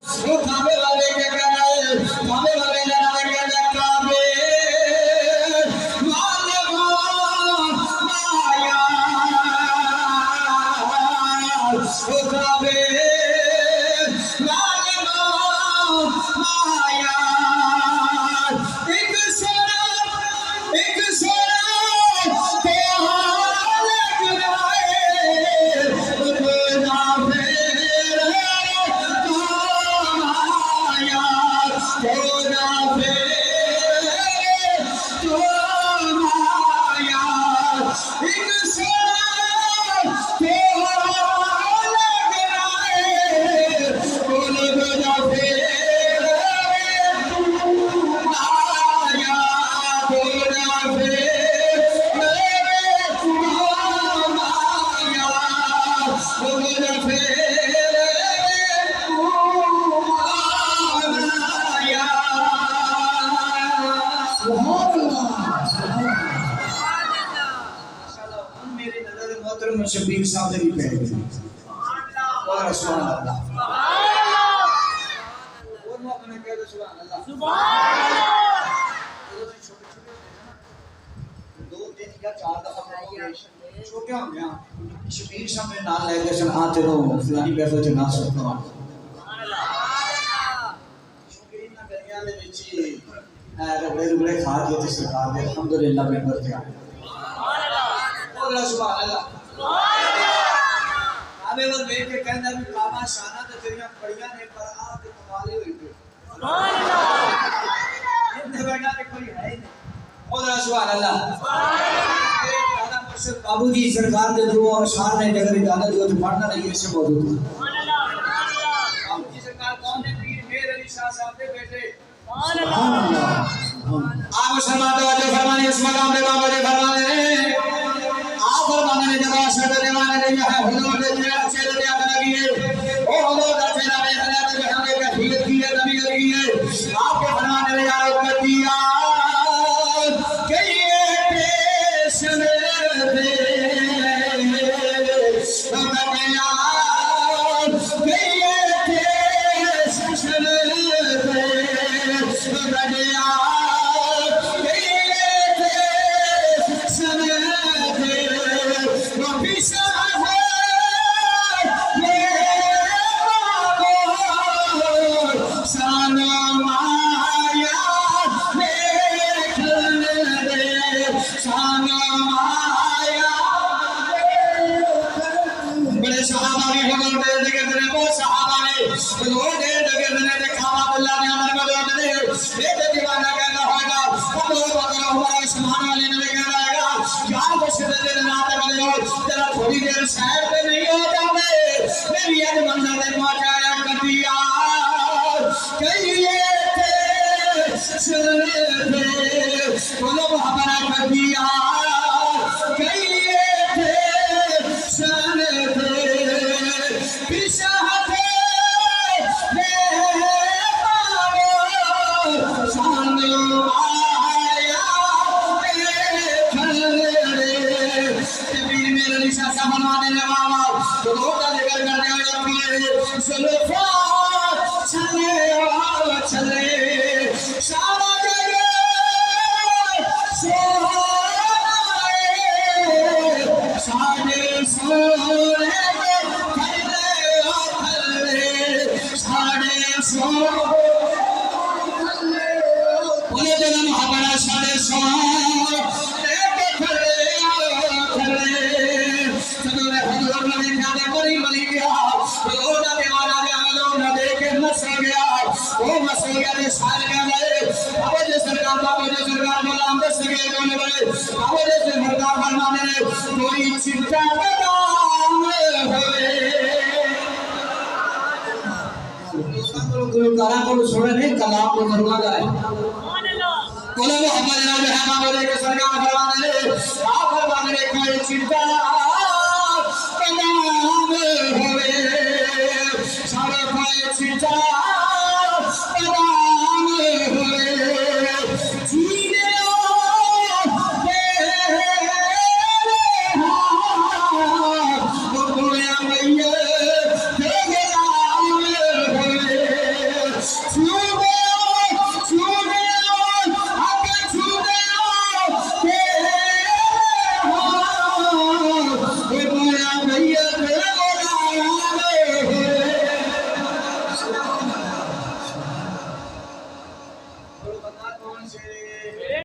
वो काबे वाले के कहना है, काबे वाले कहना है काबे वाले माया, वो काबे वाले माया, एक सोना शबीर साहब ने भी कह दिया और सुभान अल्लाह और मौका कह दो सुभान अल्लाह दो दिन या चार दफा छोटे हो गया शबीर साहब ने नाम ले दिया सन आते रहो फलानी पैसे च ना सुनता सुभान अल्लाह शुक्र इन गलियां दे विच रगड़े खा के ते सरकार ने अल्हम्दुलिल्लाह मेंबर थे सुभान अल्लाह और सुभान अल्लाह आवे वो देख के कहंदा भी काबा शाना ते तेरियां पड़ियां ने पर आ ते कमाले होई पे सुभान अल्लाह इतने बेटा ने कोई है ही नहीं और सुभान अल्लाह दादा मुर्शिद बाबूजी सरकार दे दो और शान ने अगर इजाजत हो तो पढ़ना नहीं ऐसे मौजूद सुभान अल्लाह बाबूजी सरकार कौन है पीर मेर अली शाह साहब दे बेटे सुभान अल्लाह आप शर्मा दो जो फरमाने इस मकाम पे बाबा जी फरमाने फरमाने ने जब शर्त देवाने ने है हुजूर ने चेहरे पे आकर लगी है ओ हुजूर का चेहरा पे हलात के हमें कैफियत की है नबी लगी है आपके फरमाने ने यार उम्मतिया के ये पेश में दे उम्मतिया के ये पेश में दे उम्मतिया थोड़ी देर साइड पे नहीं हो जाते मेरी आज मंजिल पे पहुंचाया कटिया कहिए थे बोलो हमारा कटिया कहिए थे सन थे पिछा थे सामने बनवाने लगा तो धोखा लेकर करने वाले सुल्फा चले चले सारा जगह सारे सोने साढ़े सो बोले जन्म हमारा साढ़े सो कोई चिंता सुने कलाम को जरूर जाए बोले वो हमारे हमारे के सरकार फरमाने आप फरमाने कोई चिंता कलाम होवे सारे कोई चिंता